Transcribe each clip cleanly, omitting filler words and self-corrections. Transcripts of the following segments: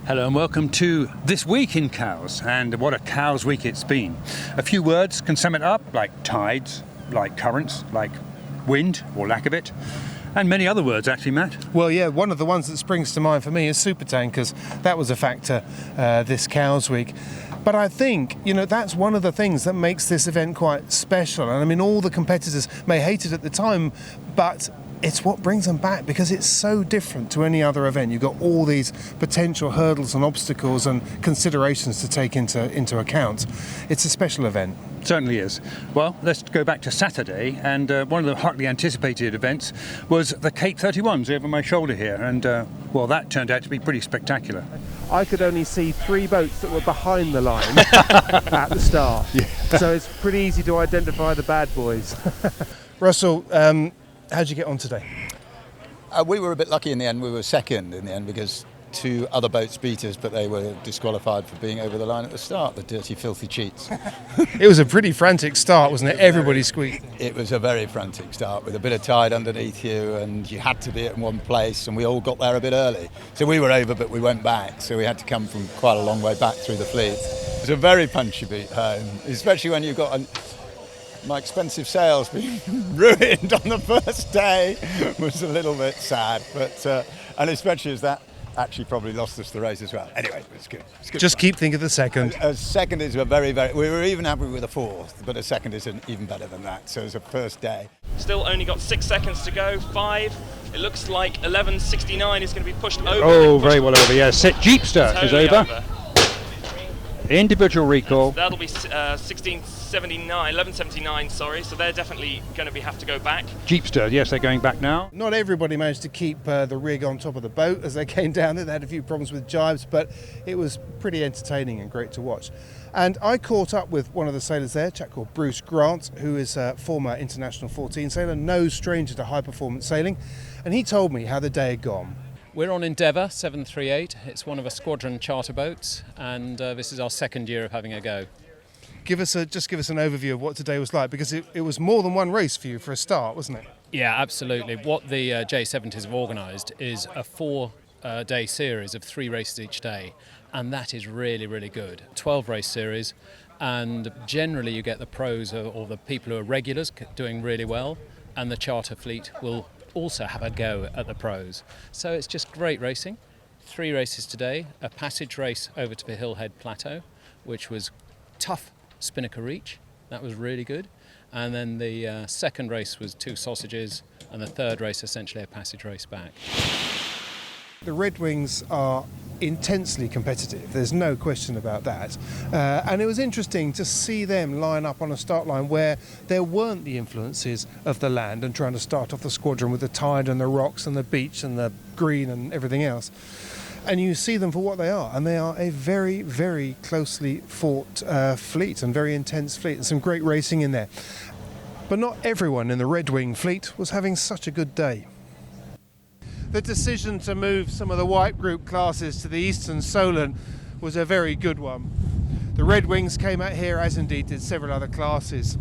Hello and welcome to This Week in Cows, and what a Cows Week it's been. A few words can sum it up, like tides, like currents, like wind, or lack of it, and many other words actually, Matt. Well, yeah, one of the ones that springs to mind for me is super tankers. That was a factor this Cows Week. But I think, that's one of the things that makes this event quite special. And I mean, all the competitors may hate it at the time, but it's what brings them back because it's so different to any other event. You've got all these potential hurdles and obstacles and considerations to take into account. It's a special event. Certainly is. Well, let's go back to Saturday, and one of the hotly anticipated events was the Cape 31s over my shoulder here, and that turned out to be pretty spectacular. I could only see 3 boats that were behind the line at the start, so it's pretty easy to identify the bad boys. Russell, how'd you get on today? We were a bit lucky in the end. We were second in the end because 2 other boats beat us, but they were disqualified for being over the line at the start, the dirty, filthy cheats. It was a pretty frantic start, wasn't it? Everybody squeaked. It was a very frantic start with a bit of tide underneath you, and you had to be in one place, and we all got there a bit early. So we were over, but we went back, so we had to come from quite a long way back through the fleet. It was a very punchy beat home, especially when you've got my expensive sails being ruined on the first day was a little bit sad, but and especially as that actually probably lost us the race as well. Anyway, it was good. Just keep thinking of the second. A second is a very, very... We were even happy with a 4th, but a second is even better than that. So it's a first day. Still only got 6 seconds to go. 5. It looks like 11.69 is going to be pushed over. Oh, very well over, yeah. Jeepster totally is over. Individual recall. That'll be 11.79, sorry. So they're definitely going to have to go back. Jeepster, yes, they're going back now. Not everybody managed to keep the rig on top of the boat as they came down there. They had a few problems with jibes, but it was pretty entertaining and great to watch. And I caught up with one of the sailors there, a chap called Bruce Grant, who is a former International 14 sailor, no stranger to high-performance sailing, and he told me how the day had gone. We're on Endeavour 738. It's one of a squadron charter boats, and this is our second year of having a go. Give us an overview of what today was like, because it was more than one race for you for a start, wasn't it? Yeah, absolutely. What the J70s have organised is a 4-day series of 3 races each day, and that is really, really good. 12-race series, and generally you get the pros or the people who are regulars doing really well, and the charter fleet will also have a go at the pros. So it's just great racing. 3 races today, a passage race over to the Hillhead Plateau, which was tough spinnaker reach. That was really good. And then the second race was 2 sausages, and the third race essentially a passage race back. The Red Wings are intensely competitive, there's no question about that. And it was interesting to see them line up on a start line where there weren't the influences of the land and trying to start off the squadron with the tide and the rocks and the beach and the green and everything else. And you see them for what they are, and they are a very, very closely fought fleet and very intense fleet, and some great racing in there. But not everyone in the Red Wing fleet was having such a good day. The decision to move some of the white group classes to the Eastern Solent was a very good one. The Red Wings came out here, as indeed did several other classes,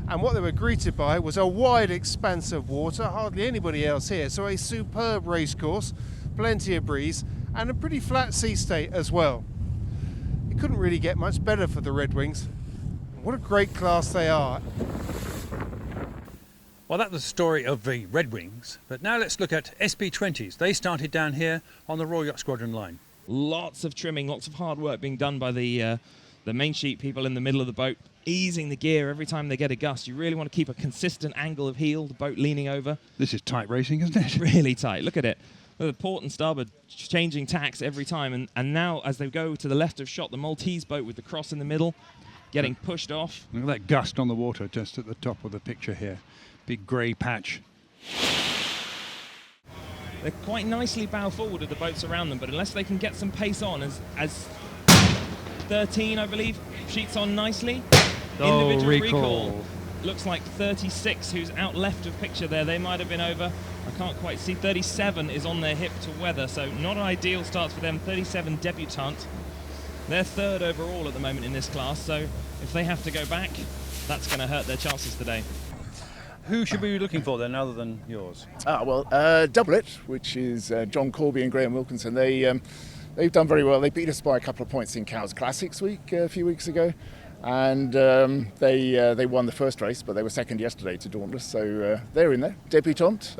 and what they were greeted by was a wide expanse of water, hardly anybody else here, so a superb racecourse, plenty of breeze, and a pretty flat sea state as well. It couldn't really get much better for the Red Wings. What a great class they are. Well, that was the story of the Red Wings, but now let's look at SB20s. They started down here on the Royal Yacht Squadron line. Lots of trimming, lots of hard work being done by the main sheet people in the middle of the boat, easing the gear every time they get a gust. You really want to keep a consistent angle of heel, the boat leaning over. This is tight racing, isn't it? Really tight. Look at it. The port and starboard changing tacks every time, and now as they go to the left of shot, the Maltese boat with the cross in the middle, getting pushed off. Look at that gust on the water just at the top of the picture here. Big grey patch. They're quite nicely bow forward with the boats around them, but unless they can get some pace on, as 13, I believe, sheets on nicely. Oh, Individual recall. Looks like 36, who's out left of picture there. They might have been over. I can't quite see. 37 is on their hip to weather, so not an ideal start for them. 37 debutante. They're 3rd overall at the moment in this class, so if they have to go back, that's going to hurt their chances today. Who should we be looking for then, other than yours? Double It, which is John Corby and Graham Wilkinson. They They've done very well. They beat us by a couple of points in Cowes Classics week a few weeks ago, and they won the first race, but they were second yesterday to Dauntless, so they're in there. Debutante,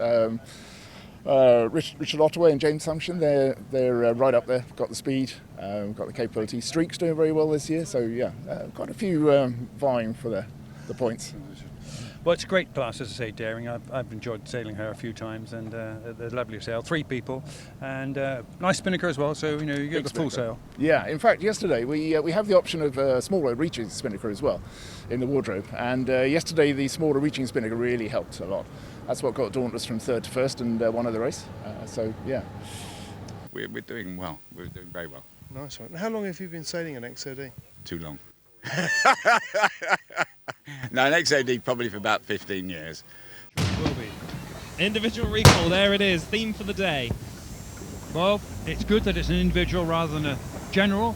Richard Ottaway and James Sumption, they're right up there. Got the speed, got the capability. Streak's doing very well this year, so yeah, quite a few vying for the points. Well, it's a great class, as I say, Daring. I've enjoyed sailing her a few times, and they're lovely to sail. 3 people, and nice spinnaker as well, so you get the full sail. Yeah, in fact, yesterday we have the option of a smaller reaching spinnaker as well in the wardrobe, and yesterday the smaller reaching spinnaker really helped a lot. That's what got Dauntless from 3rd to 1st and won of the race. So yeah, we're doing well. We're doing very well. Nice one. How long have you been sailing an XOD? Too long. No, an XOD probably for about 15 years. Will be. Individual recall, there it is, theme for the day. Well, it's good that it's an individual rather than a general.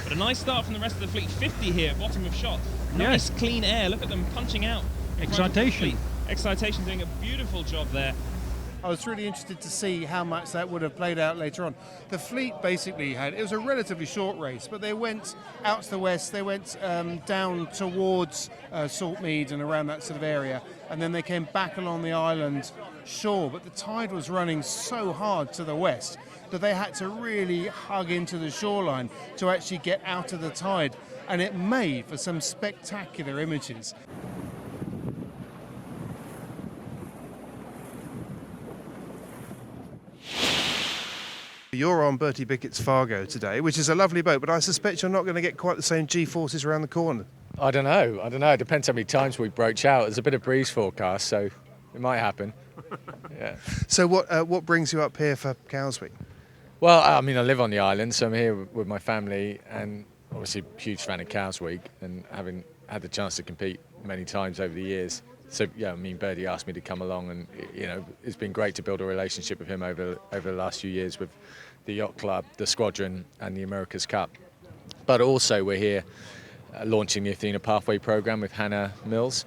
But a nice start from the rest of the fleet. 50 here, bottom of shot. Nice clean air, look at them punching out. Excitation. Excitation doing a beautiful job there. I was really interested to see how much that would have played out later on. The fleet basically it was a relatively short race, but they went out to the west, they went down towards Saltmead and around that sort of area, and then they came back along the island shore, but the tide was running so hard to the west that they had to really hug into the shoreline to actually get out of the tide, and it made for some spectacular images. You're on Bertie Bickett's Fargo today, which is a lovely boat, but I suspect you're not going to get quite the same G-forces around the corner. I don't know. It depends how many times we broach out. There's a bit of breeze forecast, so it might happen. Yeah. So what brings you up here for Cowes Week? Well, I mean, I live on the island, so I'm here with my family, and obviously a huge fan of Cowes Week, and having had the chance to compete many times over the years. So yeah, I mean, Birdie asked me to come along, and it's been great to build a relationship with him over the last few years with the yacht club, the squadron, and the America's Cup. But also, we're here launching the Athena Pathway program with Hannah Mills,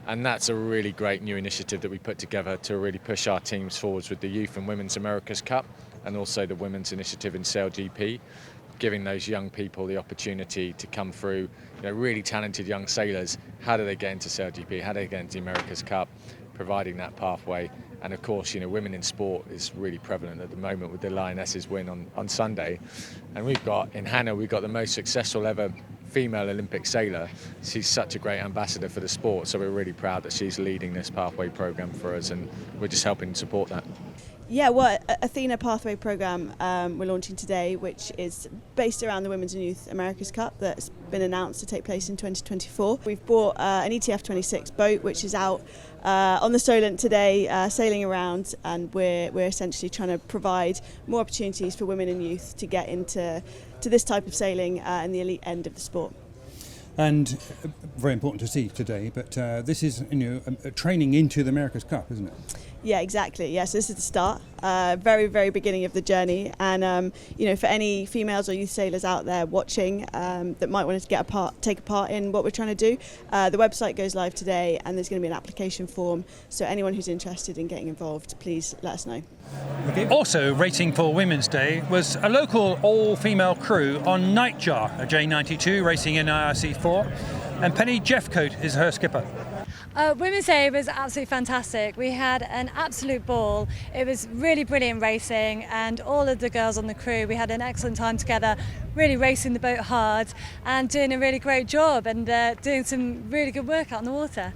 and that's a really great new initiative that we put together to really push our teams forwards with the Youth and Women's America's Cup, and also the Women's Initiative in Sail GP, giving those young people the opportunity to come through, really talented young sailors. How do they get into Sail GP? How do they get into the America's Cup? Providing that pathway. And of course, women in sport is really prevalent at the moment with the Lionesses win on Sunday. And we've got the most successful ever female Olympic sailor. She's such a great ambassador for the sport, so we're really proud that she's leading this pathway program for us, and we're just helping support that. Yeah, well, Athena Pathway program we're launching today, which is based around the Women's and Youth America's Cup that's been announced to take place in 2024. We've bought an ETF 26 boat, which is out on the Solent today, sailing around, and we're essentially trying to provide more opportunities for women and youth to get into this type of sailing in the elite end of the sport. And very important to see today, but this is a training into the America's Cup, isn't it? Yeah, exactly. Yes, this is the start, very, very beginning of the journey. And for any females or youth sailors out there watching that might want to take a part in what we're trying to do, the website goes live today, and there's going to be an application form. So anyone who's interested in getting involved, please let us know. Okay. Also racing for Women's Day was a local all-female crew on Nightjar, a J92 racing in IRC4, and Penny Jeffcoat is her skipper. Women's Day was absolutely fantastic. We had an absolute ball. It was really brilliant racing, and all of the girls on the crew, we had an excellent time together, really racing the boat hard and doing a really great job, and doing some really good work out on the water.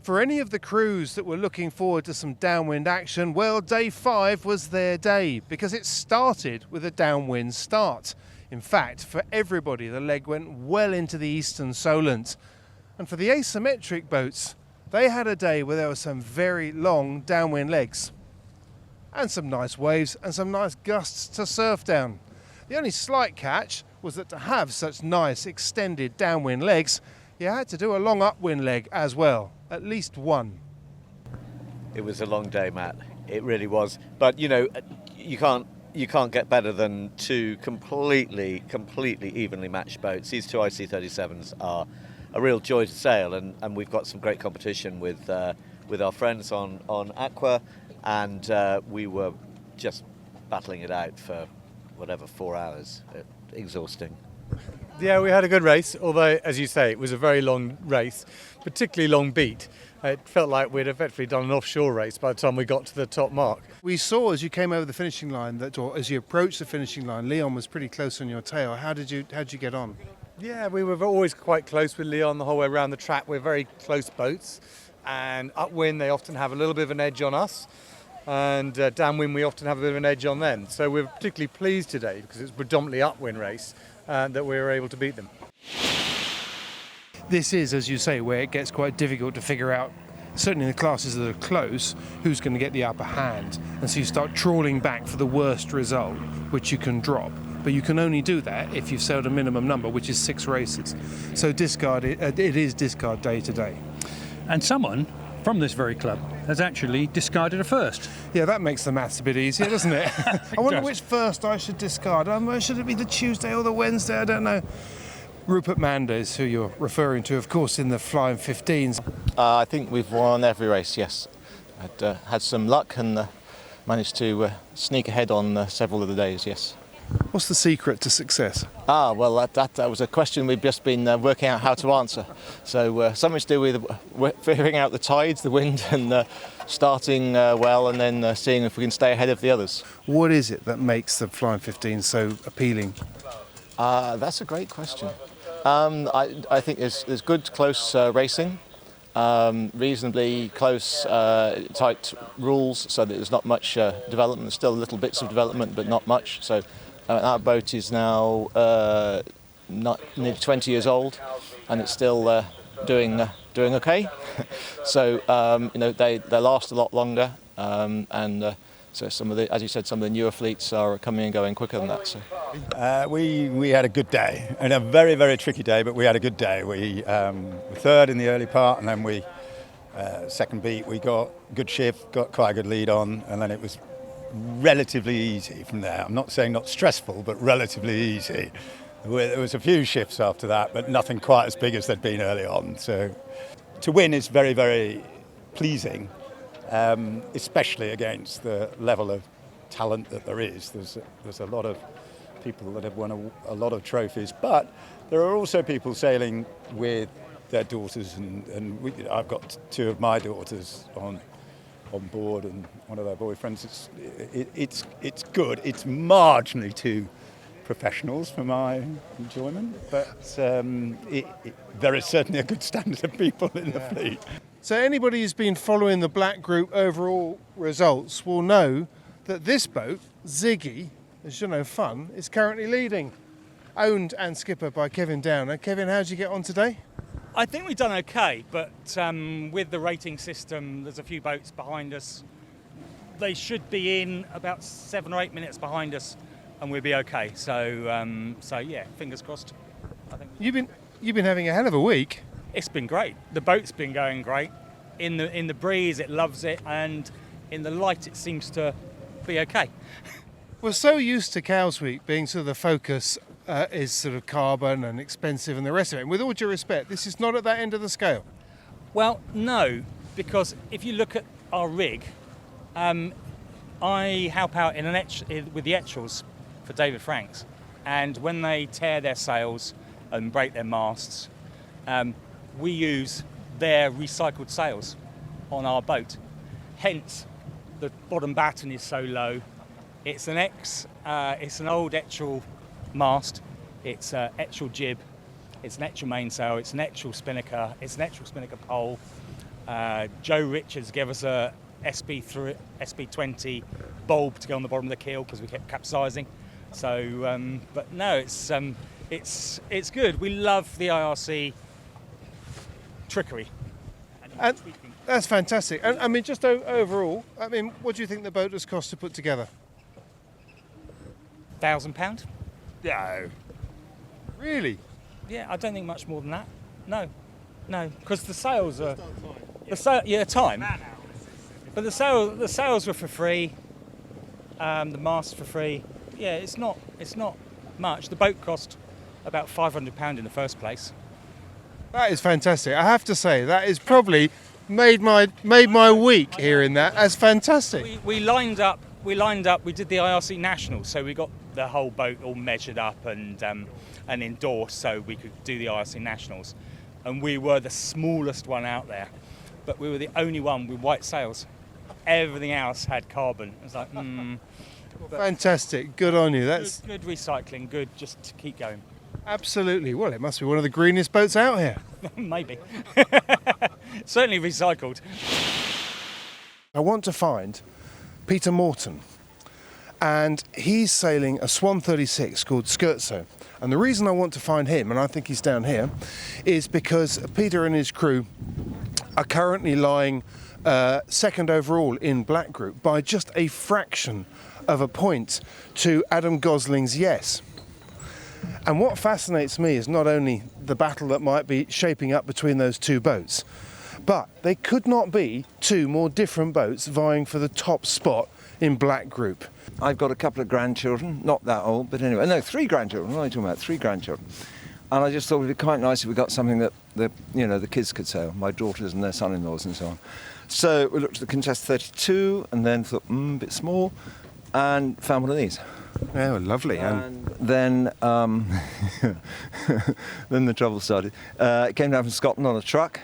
For any of the crews that were looking forward to some downwind action, well, day 5 was their day, because it started with a downwind start. In fact, for everybody, the leg went well into the eastern Solent. And for the asymmetric boats, they had a day where there were some very long downwind legs and some nice waves and some nice gusts to surf down. The only slight catch was that to have such nice extended downwind legs, you had to do a long upwind leg as well, at least one. It was a long day, Matt. It really was. But you can't get better than 2 completely evenly matched boats. These 2 IC37s are a real joy to sail, and we've got some great competition with our friends on Aqua, and we were just battling it out for 4 hours. Exhausting. Yeah, we had a good race, although, as you say, it was a very long race, particularly long beat. It felt like we'd effectively done an offshore race by the time we got to the top mark. We saw as you came over the finishing line or as you approached the finishing line, Leon was pretty close on your tail. How did you get on? Yeah, we were always quite close with Leon the whole way around the track. We're very close boats, and upwind they often have a little bit of an edge on us, and downwind we often have a bit of an edge on them. So we're particularly pleased today, because it's a predominantly upwind race, that we were able to beat them. This is, as you say, where it gets quite difficult to figure out, certainly in the classes that are close, who's going to get the upper hand. And so you start trawling back for the worst result, which you can drop. But you can only do that if you've sailed a minimum number, which is 6 races. So discard it is discard day today. And someone from this very club has actually discarded a first. Yeah, that makes the maths a bit easier, doesn't it? I wonder which first I should discard. Should it be the Tuesday or the Wednesday? I don't know. Rupert Mandes, who you're referring to, of course, in the Flying 15s. I think we've won every race, yes. I'd had some luck and managed to sneak ahead on several of the days, yes. What's the secret to success? Well, that was a question we've just been working out how to answer. So something to do with figuring out the tides, the wind, and starting well, and then seeing if we can stay ahead of the others. What is it that makes the Flying 15 so appealing? That's a great question. I think there's good close racing, reasonably close tight rules, so that there's not much development. There's still little bits of development, but not much. So our boat is now nearly 20 years old, and it's still doing okay. So they last a lot longer, and so some of the, as you said, some of the newer fleets are coming and going quicker than that. So we had a good day, and a very, very tricky day, but we had a good day. We were third in the early part, and then we second beat. We got good shift, got quite a good lead on, and then it was relatively easy from there. I'm not saying not stressful, but relatively easy. There was a few shifts after that, but nothing quite as big as there'd been early on. So to win is very, very pleasing. Especially against the level of talent that there is. There's a lot of people that have won a lot of trophies, but there are also people sailing with their daughters, and I've got 2 of my daughters on board, and one of their boyfriends. It's good. It's marginally too professionals for my enjoyment, but there is certainly a good standard of people in the fleet. So anybody who's been following the Black Group overall results will know that this boat, Ziggy, as you know, fun, is currently leading. Owned and skippered by Kevin Downer. Kevin, how did you get on today? I think we've done okay, but with the rating system, there's a few boats behind us. They should be in about 7 or 8 minutes behind us, and we'll be okay. So yeah, fingers crossed. I think you've been having a hell of a week. It's been great. The boat's been going great. In the breeze, it loves it, and in the light, it seems to be okay. We're so used to Cows Week being sort of the focus is sort of carbon and expensive and the rest of it. And with all due respect, this is not at that end of the scale. Well, no, because if you look at our rig, I help out with the Etchells for David Franks, and when they tear their sails and break their masts, we use their recycled sails on our boat. Hence, the bottom batten is so low. It's an old Etchell mast. It's an Etchell jib. It's an Etchell mainsail. It's an Etchell spinnaker. It's an Etchell spinnaker pole. Joe Richards gave us a SP20 bulb to go on the bottom of the keel because we kept capsizing. So, but no, it's good. We love the IRC trickery. And that's fantastic. And I mean, just overall, I mean, what do you think the boat has cost to put together? £1,000? No. Really? Yeah, I don't think much more than that. No, because the sails are time. But the sails were for free. The masts for free. Yeah, it's not much. The boat cost about £500 in the first place. That is fantastic. I have to say that is probably made my week hearing that. That's fantastic. We lined up we lined up, we did the IRC Nationals, so we got the whole boat all measured up and endorsed so we could do the IRC Nationals. And we were the smallest one out there, but we were the only one with white sails. Everything else had carbon. It was like, Fantastic, good on you. That's good recycling, good just to keep going. Absolutely. Well, it must be one of the greenest boats out here. Maybe. Certainly recycled. I want to find Peter Morton, and he's sailing a Swan 36 called Scherzo. And the reason I want to find him, and I think he's down here, is because Peter and his crew are currently lying second overall in Black Group by just a fraction of a point to Adam Gosling's Yes. And what fascinates me is not only the battle that might be shaping up between those two boats, but they could not be two more different boats vying for the top spot in Black Group. I've got a couple of grandchildren, not that old, but anyway, no, 3 grandchildren. What am I talking about? 3 grandchildren. And I just thought it would be quite nice if we got something that the kids could sail, my daughters and their son-in-laws and so on. So we looked at the Contest 32 and then thought, a bit small, and found one of these. Oh, lovely. And then then the trouble started. It came down from Scotland on a truck.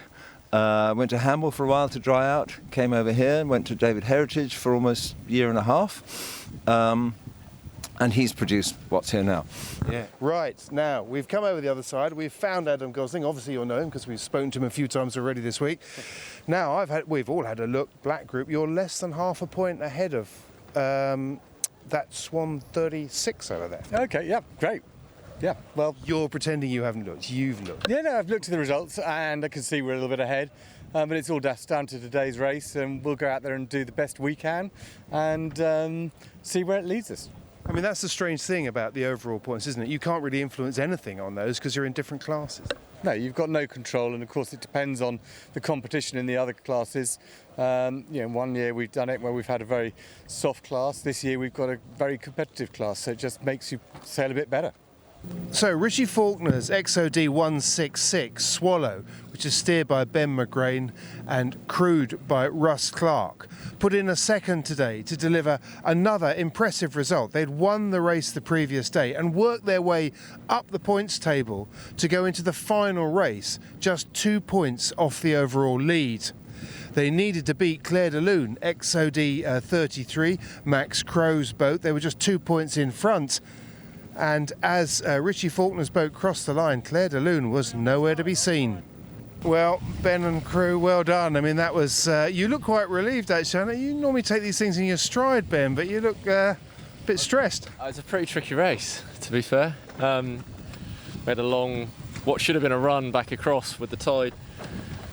Went to Hamble for a while to dry out, came over here and went to David Heritage for almost a year and a half, and he's produced what's here now. Yeah. Right, now we've come over the other side, we've found Adam Gosling, obviously you'll know him because we've spoken to him a few times already this week. Now we've all had a look, Black Group, you're less than half a point ahead of that Swan 36 over there. Okay, yeah, great. Yeah, well... You're pretending you haven't looked, you've looked. Yeah, no, I've looked at the results and I can see we're a little bit ahead. But it's all down to today's race, and we'll go out there and do the best we can and see where it leads us. I mean, that's the strange thing about the overall points, isn't it? You can't really influence anything on those because you're in different classes. No, you've got no control, and of course it depends on the competition in the other classes. One year we've done it where we've had a very soft class. This year we've got a very competitive class, so it just makes you sail a bit better. So Richie Faulkner's XOD 166 Swallow, which is steered by Ben McGrain and crewed by Russ Clark, put in a second today to deliver another impressive result. They'd won the race the previous day and worked their way up the points table to go into the final race just 2 points off the overall lead. They needed to beat Claire de Lune, XOD 33, Max Crow's boat. They were just 2 points in front. And as Richie Faulkner's boat crossed the line, Claire de Lune was nowhere to be seen. Well, Ben and crew, well done. I mean, that was... you look quite relieved, actually. You normally take these things in your stride, Ben, but you look a bit stressed. It was a pretty tricky race, to be fair. We had a long, what should have been a run back across with the tide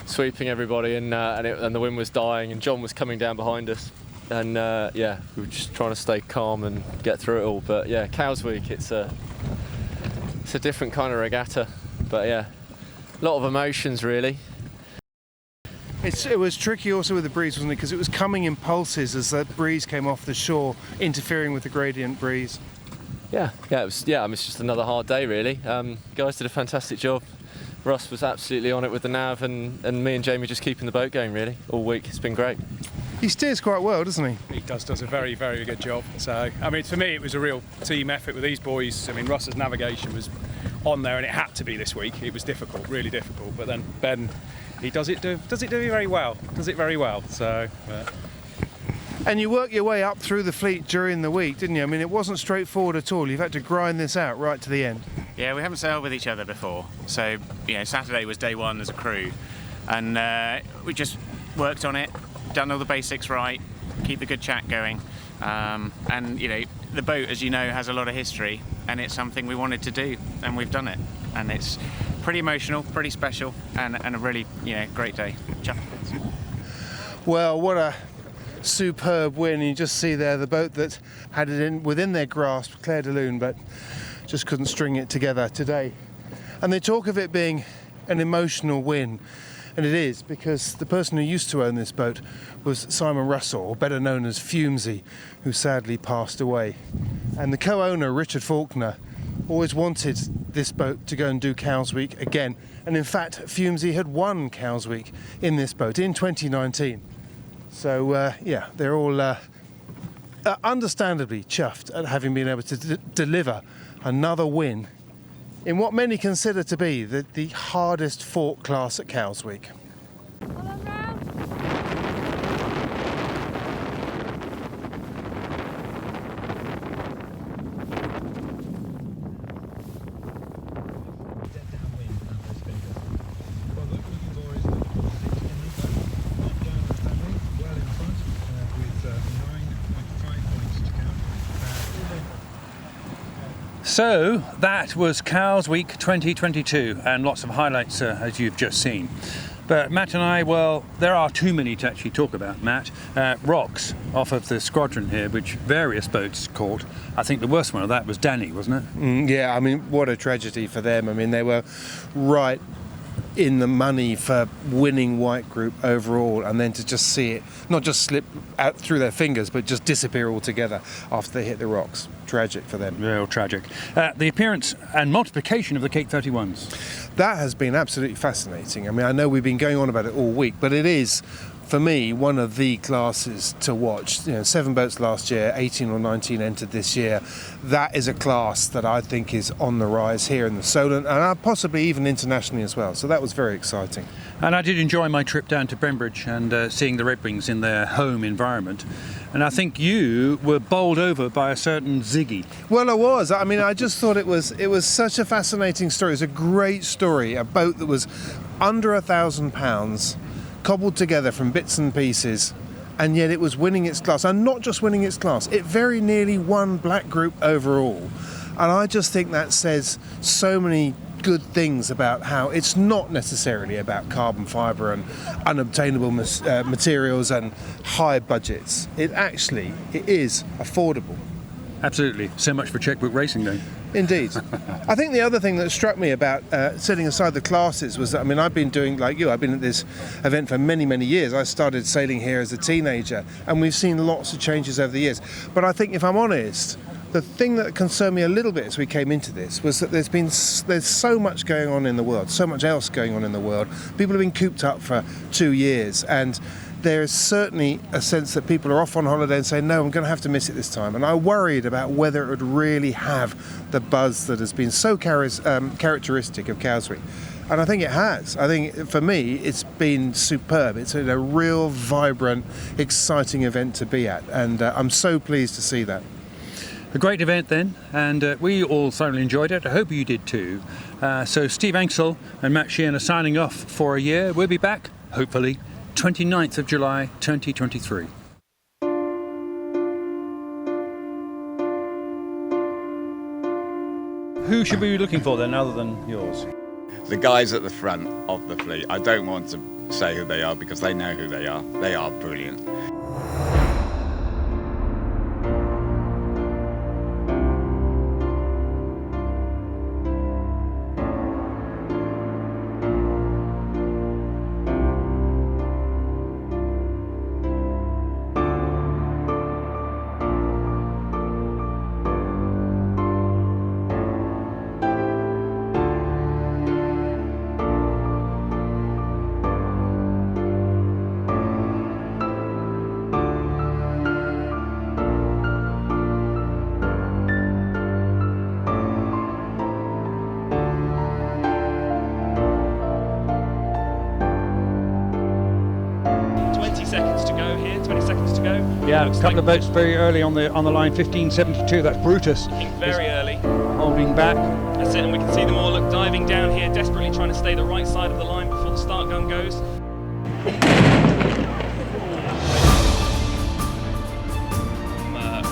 sweeping everybody, and the wind was dying, and John was coming down behind us. And we were just trying to stay calm and get through it all. But yeah, Cows Week, it's a different kind of regatta. But yeah, a lot of emotions really. It was tricky also with the breeze, wasn't it? Because it was coming in pulses as that breeze came off the shore, interfering with the gradient breeze. Yeah, it was. Yeah, I mean, it's just another hard day really. Guys did a fantastic job. Russ was absolutely on it with the nav, and me and Jamie just keeping the boat going really all week. It's been great. He steers quite well, doesn't he? He does a very, very good job. So, I mean, for me, it was a real team effort with these boys. I mean, Russ's navigation was on there, and it had to be this week. It was difficult, really difficult. But then Ben, he does it very well. So. And you work your way up through the fleet during the week, didn't you? I mean, it wasn't straightforward at all. You've had to grind this out right to the end. Yeah, we haven't sailed with each other before. So, Saturday was day one as a crew, and we just worked on it. Done all the basics right, keep the good chat going, and the boat, as you know, has a lot of history, and it's something we wanted to do, and we've done it, and it's pretty emotional, pretty special, and a really great day. Well, what a superb win. You just see there the boat that had it within their grasp, Claire de Lune, but just couldn't string it together today. And they talk of it being an emotional win. And it is, because the person who used to own this boat was Simon Russell, or better known as Fumesy, who sadly passed away. And the co-owner, Richard Faulkner, always wanted this boat to go and do Cows Week again. And in fact, Fumesy had won Cows Week in this boat in 2019. So, they're all understandably chuffed at having been able to deliver another win in what many consider to be the hardest fought class at Cowes Week. So that was Cowes Week 2022 and lots of highlights as you've just seen. But Matt and I, well, there are too many to actually talk about, Matt. Rocks off of the squadron here, which various boats caught. I think the worst one of that was Danny, wasn't it? Yeah, I mean, what a tragedy for them. I mean, they were right in the money for winning white group overall, and then to just see it not just slip out through their fingers but just disappear altogether after they hit the rocks. Tragic for them. Real tragic. The appearance and multiplication of the Cape 31s. That has been absolutely fascinating. I mean, I know we've been going on about it all week, but it is, for me, one of the classes to watch. You know, 7 boats last year, 18 or 19 entered this year. That is a class that I think is on the rise here in the Solent and possibly even internationally as well. So that was very exciting. And I did enjoy my trip down to Bembridge and seeing the Redwings in their home environment. And I think you were bowled over by a certain Ziggy. Well, I was. I mean, I just thought it was such a fascinating story. It was a great story. A boat that was under £1,000, cobbled together from bits and pieces, and yet it was winning its class. And not just winning its class, it very nearly won black group overall. And I just think that says so many good things about how it's not necessarily about carbon fibre and unobtainable materials and high budgets. It is affordable. Absolutely. So much for checkbook racing then. Indeed. I think the other thing that struck me about setting aside the classes was that, I mean, I've been doing, like you, I've been at this event for many, many years. I started sailing here as a teenager, and we've seen lots of changes over the years. But I think, if I'm honest, the thing that concerned me a little bit as we came into this was that there's so much going on in the world, so much else going on in the world. People have been cooped up for 2 years, and there is certainly a sense that people are off on holiday and saying, no, I'm going to have to miss it this time. And I worried about whether it would really have the buzz that has been so characteristic of Cowes Week. And I think it has. I think, for me, it's been superb. It's been a real vibrant, exciting event to be at, and I'm so pleased to see that. A great event then, and we all thoroughly enjoyed it. I hope you did too. So Steve Ansell and Matt Sheehan are signing off for a year. We'll be back, hopefully, 29th of July 2023. Who should we be looking for then, other than yours? The guys at the front of the fleet. I don't want to say who they are because they know who they are. They are brilliant. Yeah, a couple of boats very early on the line, 1572, that's Brutus. Very early. Holding back. That's it, and we can see them all diving down here, desperately trying to stay the right side of the line before the start gun goes.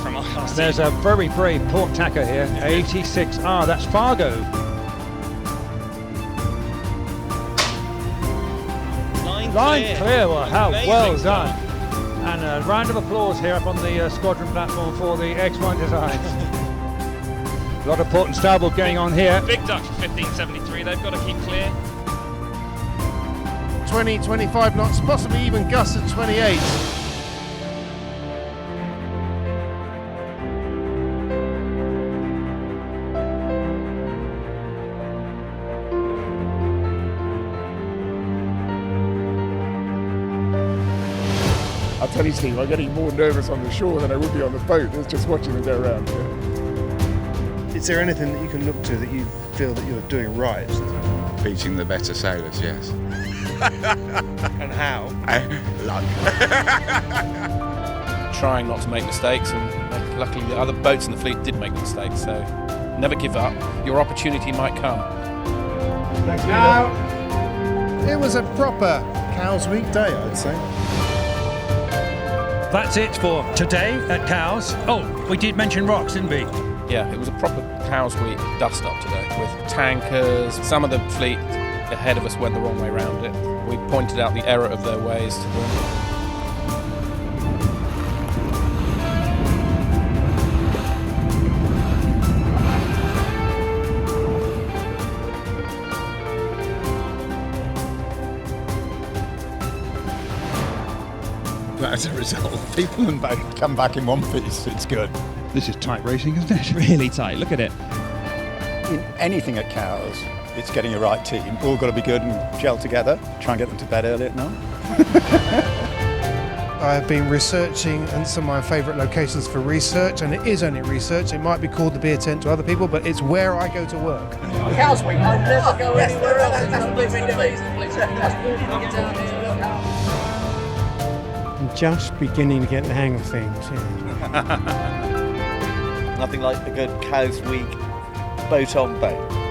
From our There's a very brave port tacker here, 86R, that's Fargo. Line clear, well, how well done. And a round of applause here up on the squadron platform for the X1 designs. A lot of port and starboard going on here. Big duck for 1573, they've got to keep clear. 20, 25 knots, possibly even gusts at 28. I'll tell you, Steve, I'm getting more nervous on the shore than I would be on the boat. It's just watching them go around. Yeah. Is there anything that you can look to that you feel that you're doing right? Beating the better sailors, yes. And how? Luck. Trying not to make mistakes, and luckily the other boats in the fleet did make mistakes, so never give up. Your opportunity might come. It was a proper Cows Week day, I'd say. That's it for today at Cows. Oh, we did mention rocks, didn't we? Yeah, it was a proper Cows Week dust-up today, with tankers. Some of the fleet ahead of us went the wrong way around it. We pointed out the error of their ways to them. As a result, people come back in one piece. It's good. This is tight racing, isn't it? Really tight. Look at it. In anything at Cows, it's getting a right team. All got to be good and gel together. Try and get them to bed early at night. I have been researching and some of my favourite locations for research, and it is only research. It might be called the beer tent to other people, but it's where I go to work. Cows Week, I'll never go anywhere else. I'm just beginning to get the hang of things. Yeah. Nothing like a good Cows Week boat on boat.